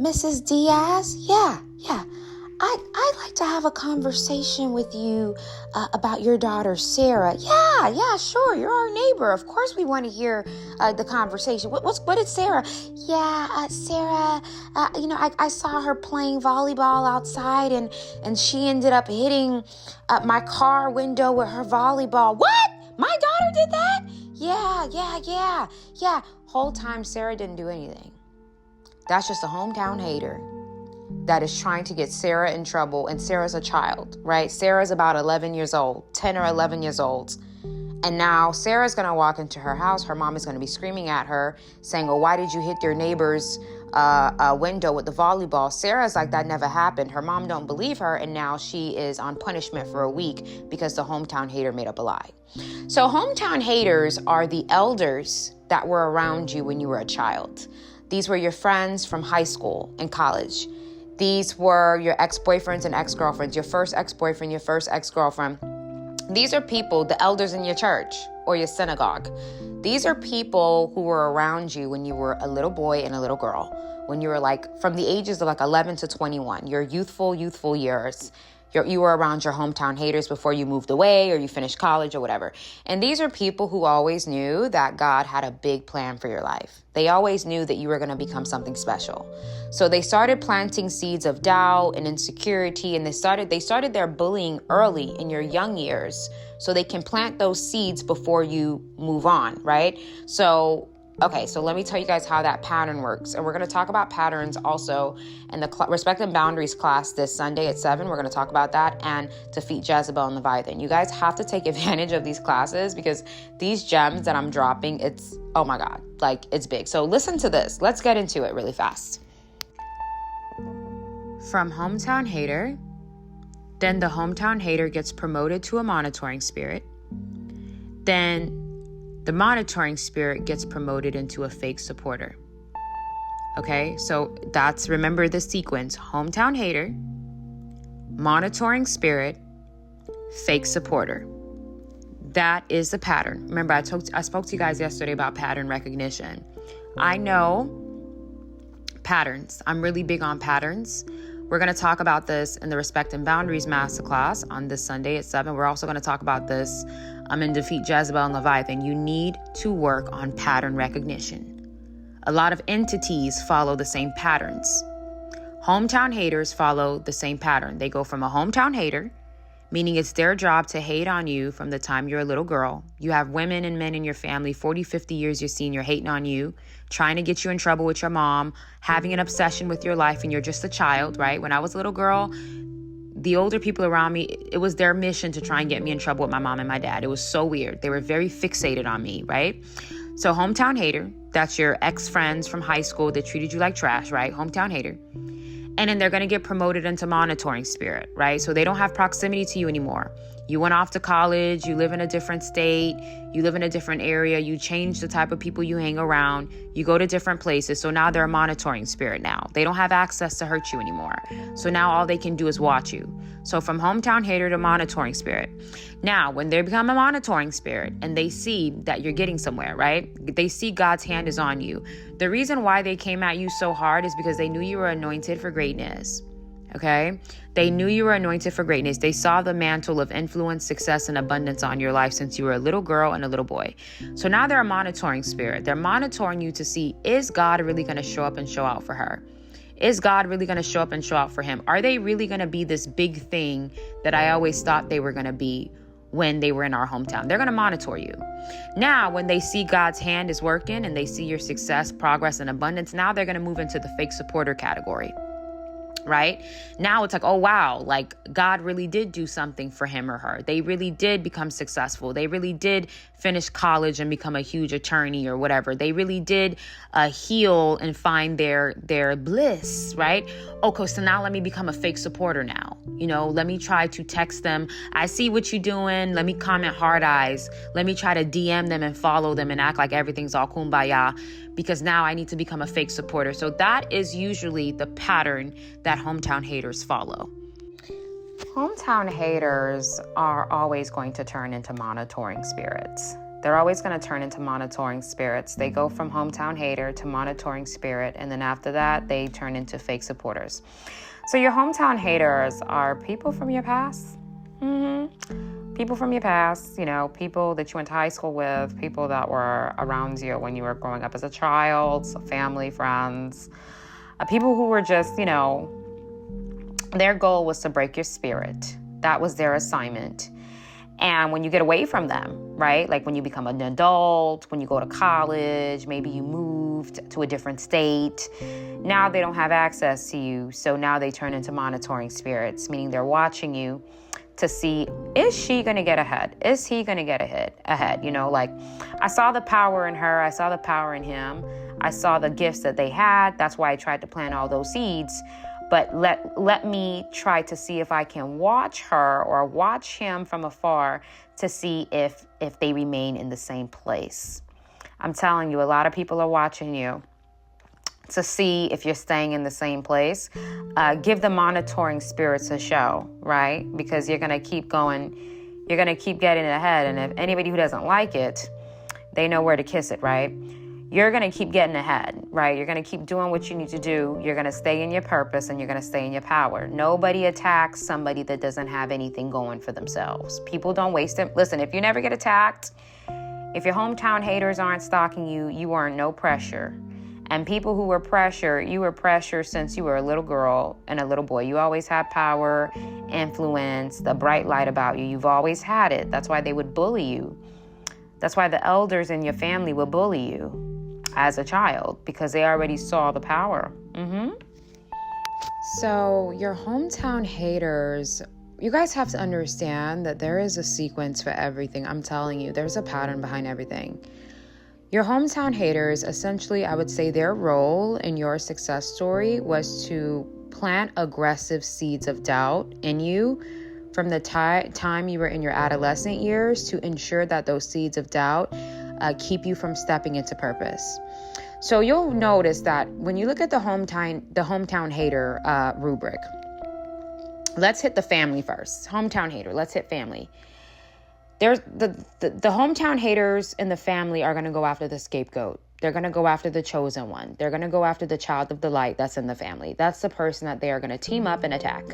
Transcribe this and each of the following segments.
Mrs. Diaz? Yeah. I'd like to have a conversation with you about your daughter, Sarah. Yeah, sure. You're our neighbor. Of course we want to hear the conversation. What is Sarah? Yeah, Sarah, I saw her playing volleyball outside and she ended up hitting my car window with her volleyball. What? My daughter did that? Yeah. Whole time Sarah didn't do anything. That's just a hometown hater that is trying to get Sarah in trouble. And Sarah's a child, right? Sarah's about 11 years old, 10 or 11 years old. And now Sarah's going to walk into her house. Her mom is going to be screaming at her saying, oh, why did you hit your neighbor's window with the volleyball? Sarah's like, that never happened. Her mom don't believe her. And now she is on punishment for a week because the hometown hater made up a lie. So hometown haters are the elders that were around you when you were a child. These were your friends from high school and college. These were your ex-boyfriends and ex-girlfriends, your first ex-boyfriend, your first ex-girlfriend. These are people, the elders in your church or your synagogue. These are people who were around you when you were a little boy and a little girl, when you were like from the ages of like 11 to 21, your youthful years. You were around your hometown haters before you moved away or you finished college or whatever. And these are people who always knew that God had a big plan for your life. They always knew that you were going to become something special. So they started planting seeds of doubt and insecurity, and they started their bullying early in your young years so they can plant those seeds before you move on, right? So let me tell you guys how that pattern works. And we're going to talk about patterns also in the Respect and Boundaries class this Sunday at 7. We're going to talk about that and defeat Jezebel and Leviathan. You guys have to take advantage of these classes because these gems that I'm dropping, it's, oh my God, like it's big. So listen to this. Let's get into it really fast. From hometown hater, then the hometown hater gets promoted to a monitoring spirit. Then the monitoring spirit gets promoted into a fake supporter. Okay, so remember the sequence: hometown hater, monitoring spirit, fake supporter. That is the pattern. Remember, I spoke to you guys yesterday about pattern recognition. I know patterns. I'm really big on patterns. We're going to talk about this in the Respect and Boundaries Masterclass on this Sunday at 7. We're also going to talk about this in Defeat Jezebel and Leviathan. You need to work on pattern recognition. A lot of entities follow the same patterns. Hometown haters follow the same pattern. They go from a hometown hater, meaning it's their job to hate on you from the time you're a little girl. You have women and men in your family, 40, 50 years you're senior, hating on you, trying to get you in trouble with your mom, having an obsession with your life, and you're just a child, right? When I was a little girl, the older people around me, it was their mission to try and get me in trouble with my mom and my dad. It was so weird. They were very fixated on me, right? So hometown hater, that's your ex-friends from high school that treated you like trash, right? Hometown hater. And then they're going to get promoted into monitoring spirit, right? So they don't have proximity to you anymore. You went off to college, you live in a different state, you live in a different area, you change the type of people you hang around, you go to different places. So now they're a monitoring spirit now. They don't have access to hurt you anymore. So now all they can do is watch you. So from hometown hater to monitoring spirit. Now, when they become a monitoring spirit and they see that you're getting somewhere, right? They see God's hand is on you. The reason why they came at you so hard is because they knew you were anointed for greatness. Okay? They knew you were anointed for greatness. They saw the mantle of influence, success, and abundance on your life since you were a little girl and a little boy. So now they're a monitoring spirit. They're monitoring you to see, is God really going to show up and show out for her? Is God really going to show up and show out for him? Are they really going to be this big thing that I always thought they were going to be when they were in our hometown? They're going to monitor you. Now, when they see God's hand is working and they see your success, progress, and abundance, now they're going to move into the fake supporter category. Right? Now it's like, oh, wow, like God really did do something for him or her. They really did become successful. They really did finish college and become a huge attorney or whatever. They really did heal and find their bliss, right? Okay, so now let me become a fake supporter now. Let me try to text them. I see what you're doing. Let me comment hard eyes. Let me try to DM them and follow them and act like everything's all kumbaya, because now I need to become a fake supporter. So that is usually the pattern that hometown haters follow. Hometown haters are always going to turn into monitoring spirits. They're always going to turn into monitoring spirits. They go from hometown hater to monitoring spirit, and then after that, they turn into fake supporters. So your hometown haters are people from your past. People from your past, people that you went to high school with, people that were around you when you were growing up as a child, family, friends, people who were just, their goal was to break your spirit. That was their assignment. And when you get away from them, right? Like when you become an adult, when you go to college, maybe you moved to a different state, now they don't have access to you. So now they turn into monitoring spirits, meaning they're watching you to see, is she going to get ahead? Is he going to get ahead? Like I saw the power in her. I saw the power in him. I saw the gifts that they had. That's why I tried to plant all those seeds. But let me try to see if I can watch her or watch him from afar to see if they remain in the same place. I'm telling you, a lot of people are watching you to see if you're staying in the same place. Give the monitoring spirits a show, right? Because you're going to keep going. You're going to keep getting ahead. And if anybody who doesn't like it, they know where to kiss it, right? You're going to keep getting ahead, right? You're going to keep doing what you need to do. You're going to stay in your purpose and you're going to stay in your power. Nobody attacks somebody that doesn't have anything going for themselves. People don't waste it. Listen, if you never get attacked, if your hometown haters aren't stalking you, you are no pressure. And people who were pressure, you were pressure since you were a little girl and a little boy. You always had power, influence, the bright light about you. You've always had it. That's why they would bully you. That's why the elders in your family will bully you as a child, because they already saw the power. So your hometown haters, you guys have to understand that there is a sequence for everything. I'm telling you, there's a pattern behind everything. Your hometown haters, essentially, I would say their role in your success story was to plant aggressive seeds of doubt in you from the time you were in your adolescent years to ensure that those seeds of doubt keep you from stepping into purpose. So you'll notice that when you look at the hometown hater rubric, let's hit the family first. Hometown hater, let's hit family. There's the hometown haters in the family are going to go after the scapegoat. They're going to go after the chosen one. They're going to go after the child of the light that's in the family. That's the person that they are going to team up and attack.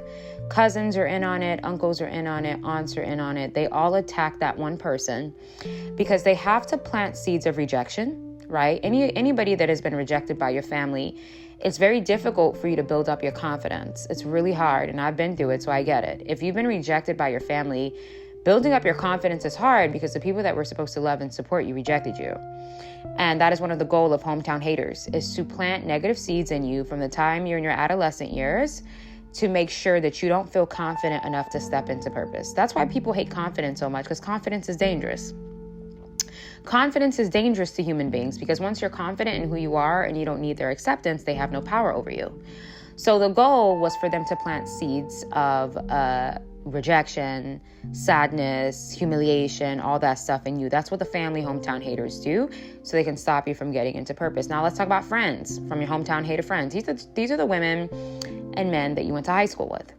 Cousins are in on it. Uncles are in on it. Aunts are in on it. They all attack that one person because they have to plant seeds of rejection, right? Anybody that has been rejected by your family, it's very difficult for you to build up your confidence. It's really hard, and I've been through it, so I get it. If you've been rejected by your family, building up your confidence is hard because the people that were supposed to love and support you rejected you. And that is one of the goals of hometown haters, is to plant negative seeds in you from the time you're in your adolescent years to make sure that you don't feel confident enough to step into purpose. That's why people hate confidence so much, because confidence is dangerous. Confidence is dangerous to human beings because once you're confident in who you are and you don't need their acceptance, they have no power over you. So the goal was for them to plant seeds of rejection, sadness, humiliation, all that stuff in you. That's what the family hometown haters do, so they can stop you from getting into purpose. Now let's talk about friends, from your hometown hater friends. These are the women and men that you went to high school with.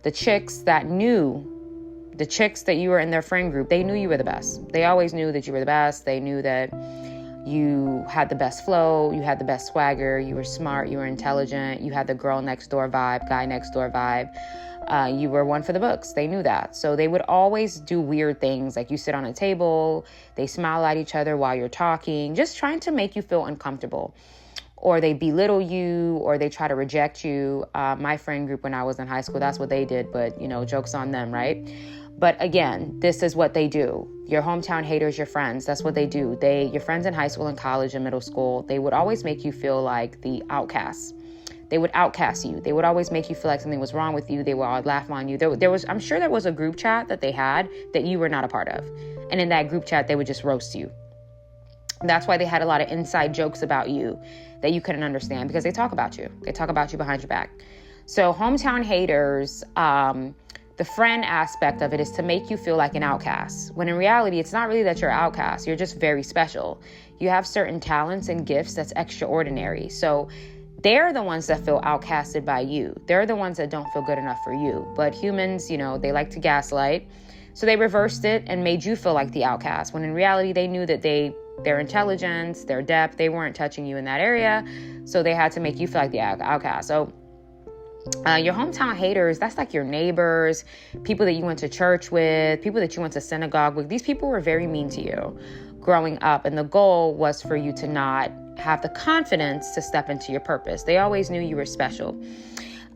The chicks that you were in their friend group, they knew you were the best. They always knew that you were the best. They knew that you had the best flow, you had the best swagger, you were smart, you were intelligent, you had the girl next door vibe, guy next door vibe. You were one for the books. They knew that. So they would always do weird things, like you sit on a table, they smile at each other while you're talking, just trying to make you feel uncomfortable. Or they belittle you, or they try to reject you. My friend group when I was in high school, that's what they did, but joke's on them, right? But again, this is what they do. Your hometown haters, your friends, that's what they do. Your friends in high school and college and middle school, they would always make you feel like the outcast. They would outcast you. They would always make you feel like something was wrong with you. They would all laugh on you. I'm sure there was a group chat that they had that you were not a part of. And in that group chat, they would just roast you. That's why they had a lot of inside jokes about you that you couldn't understand, because they talk about you. They talk about you behind your back. So hometown haters, the friend aspect of it is to make you feel like an outcast, when in reality, it's not really that you're an outcast. You're just very special. You have certain talents and gifts that's extraordinary. So they're the ones that feel outcasted by you. They're the ones that don't feel good enough for you. But humans, they like to gaslight. So they reversed it and made you feel like the outcast, when in reality, they knew that their intelligence, their depth, they weren't touching you in that area. So they had to make you feel like the outcast. So your hometown haters, that's like your neighbors, people that you went to church with, people that you went to synagogue with. These people were very mean to you growing up. And the goal was for you to not have the confidence to step into your purpose. They always knew you were special.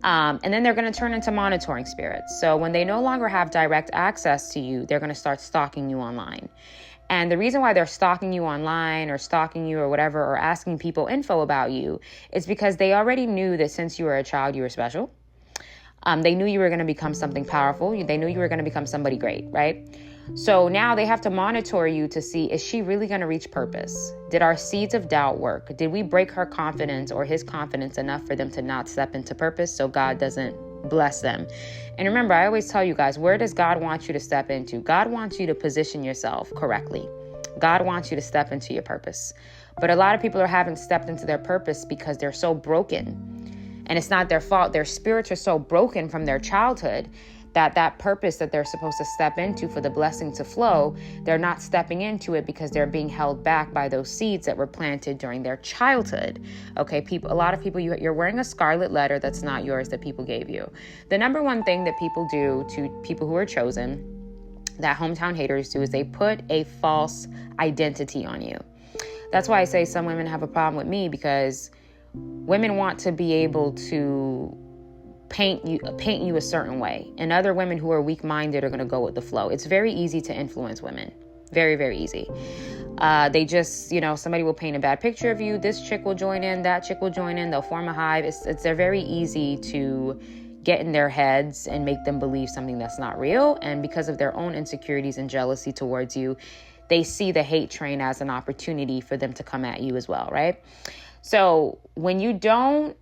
And then they're going to turn into monitoring spirits. So when they no longer have direct access to you, they're going to start stalking you online. And the reason why they're stalking you online or stalking you or whatever, or asking people info about you, is because they already knew that since you were a child, you were special. They knew you were going to become something powerful. They knew you were going to become somebody great, right? So now they have to monitor you to see, is she really going to reach purpose? Did our seeds of doubt work? Did we break her confidence or his confidence enough for them to not step into purpose so God doesn't bless them? And remember, I always tell you guys, where does God want you to step into? God wants you to position yourself correctly. God wants you to step into your purpose. But a lot of people haven't stepped into their purpose because they're so broken. And it's not their fault. Their spirits are so broken from their childhood that purpose that they're supposed to step into for the blessing to flow, they're not stepping into it because they're being held back by those seeds that were planted during their childhood. Okay, people, a lot of people, you're wearing a scarlet letter that's not yours, that people gave you. The number one thing that people do to people who are chosen, that hometown haters do, is they put a false identity on you. That's why I say some women have a problem with me, because women want to be able to paint you a certain way, and other women who are weak-minded are going to go with the flow. It's very easy to influence women. Very, very easy. They just, somebody will paint a bad picture of you. This chick will join in, that chick will join in. They'll form a hive. They're very easy to get in their heads and make them believe something that's not real. And because of their own insecurities and jealousy towards you, they see the hate train as an opportunity for them to come at you as well, right? So when you don't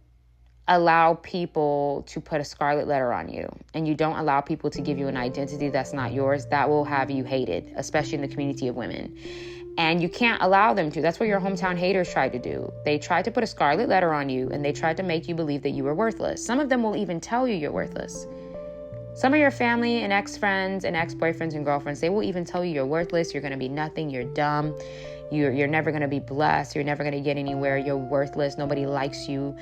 allow people to put a scarlet letter on you, and you don't allow people to give you an identity that's not yours, that will have you hated, especially in the community of women. And you can't allow them to. That's what your hometown haters tried to do. They tried to put a scarlet letter on you, and they tried to make you believe that you were worthless. Some of them will even tell you you're worthless. Some of your family and ex-friends and ex-boyfriends and girlfriends, they will even tell you you're worthless, you're going to be nothing, you're dumb, you're never going to be blessed, you're never going to get anywhere, you're worthless, nobody likes you.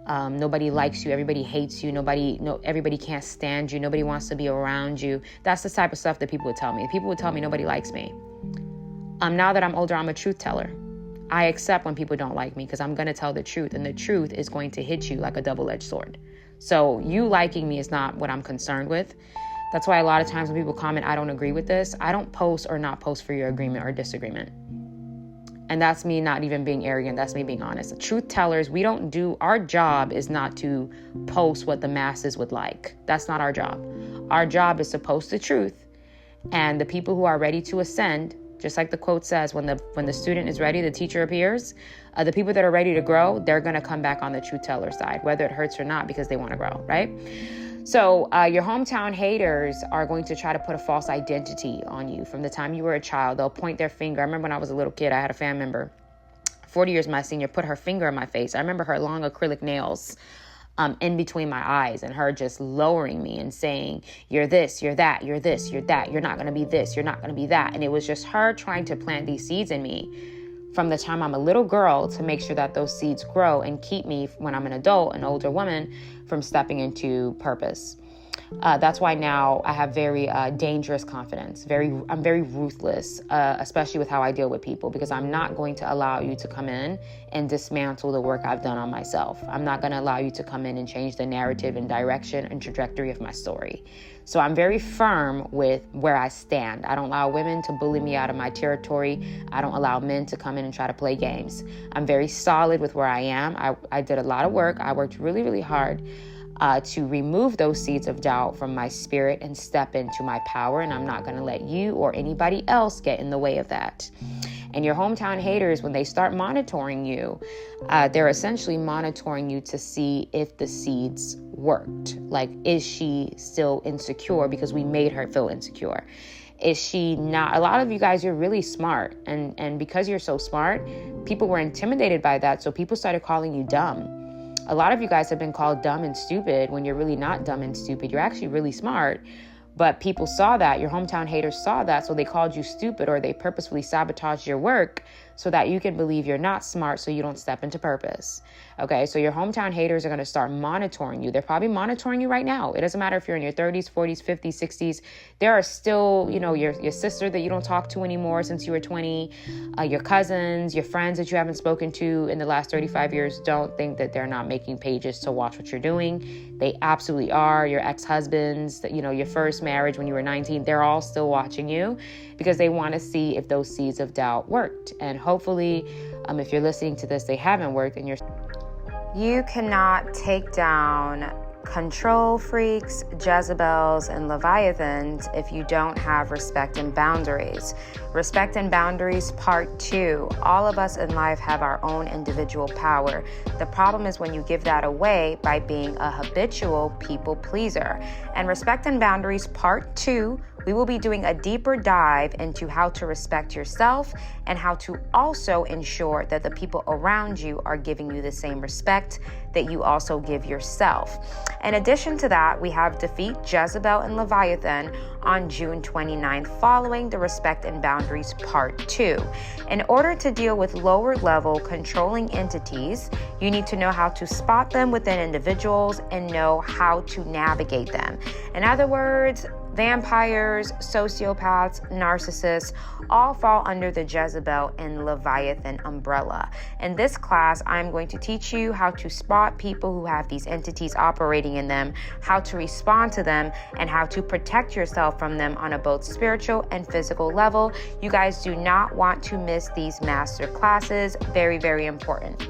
Nobody likes you. Everybody hates you. Everybody can't stand you. Nobody wants to be around you. That's the type of stuff that people would tell me. People would tell me nobody likes me. Now that I'm older, I'm a truth teller. I accept when people don't like me, because I'm going to tell the truth, and the truth is going to hit you like a double-edged sword. So you liking me is not what I'm concerned with. That's why a lot of times when people comment, I don't agree with this, I don't post or not post for your agreement or disagreement. And that's me not even being arrogant. That's me being honest. Truth tellers, our job is not to post what the masses would like. That's not our job. Our job is to post the truth. And the people who are ready to ascend, just like the quote says, when the student is ready, the teacher appears. The people that are ready to grow, they're going to come back on the truth teller side, whether it hurts or not, because they want to grow, right? So your hometown haters are going to try to put a false identity on you from the time you were a child. They'll point their finger. I remember when I was a little kid, I had a family member, 40 years my senior, put her finger in my face. I remember her long acrylic nails in between my eyes, and her just lowering me and saying, you're this, you're that, you're this, you're that, you're not going to be this, you're not going to be that. And it was just her trying to plant these seeds in me from the time I'm a little girl to make sure that those seeds grow and keep me, when I'm an adult, an older woman, from stepping into purpose. That's why now I have very dangerous confidence. I'm very ruthless, especially with how I deal with people, because I'm not going to allow you to come in and dismantle the work I've done on myself. I'm not going to allow you to come in and change the narrative and direction and trajectory of my story. So I'm very firm with where I stand. I don't allow women to bully me out of my territory. I don't allow men to come in and try to play games. I'm very solid with where I am. I did a lot of work. I worked really, really hard to remove those seeds of doubt from my spirit and step into my power. And I'm not going to let you or anybody else get in the way of that. And your hometown haters, when they start monitoring you, they're essentially monitoring you to see if the seeds worked. Like, is she still insecure because we made her feel insecure? Is she not? A lot of you guys, you're really smart. And because you're so smart, people were intimidated by that. So people started calling you dumb. A lot of you guys have been called dumb and stupid when you're really not dumb and stupid. You're actually really smart. But people saw that, your hometown haters saw that, so they called you stupid, or they purposefully sabotaged your work so that you can believe you're not smart, so you don't step into purpose. Okay, so your hometown haters are going to start monitoring you. They're probably monitoring you right now. It doesn't matter if you're in your 30s, 40s, 50s, 60s. There are still, your sister that you don't talk to anymore since you were 20, your cousins, your friends that you haven't spoken to in the last 35 years. Don't think that they're not making pages to watch what you're doing. They absolutely are. Your ex-husbands, your first marriage when you were 19, they're all still watching you because they want to see if those seeds of doubt worked. And hopefully, if you're listening to this, they haven't worked, and you cannot take down control freaks, Jezebels, and Leviathans if you don't have respect and boundaries. Respect and boundaries, part 2. All of us in life have our own individual power. The problem is when you give that away by being a habitual people pleaser. And respect and boundaries, part 2, we will be doing a deeper dive into how to respect yourself and how to also ensure that the people around you are giving you the same respect that you also give yourself. In addition to that, we have Defeat Jezebel and Leviathan on June 29th, following the Respect and Boundaries Part 2. In order to deal with lower level controlling entities, you need to know how to spot them within individuals and know how to navigate them. In other words, vampires, sociopaths, narcissists all fall under the Jezebel and Leviathan umbrella. In this class, I'm going to teach you how to spot people who have these entities operating in them, how to respond to them, and how to protect yourself from them on a both spiritual and physical level. You guys do not want to miss these master classes. Very, very important.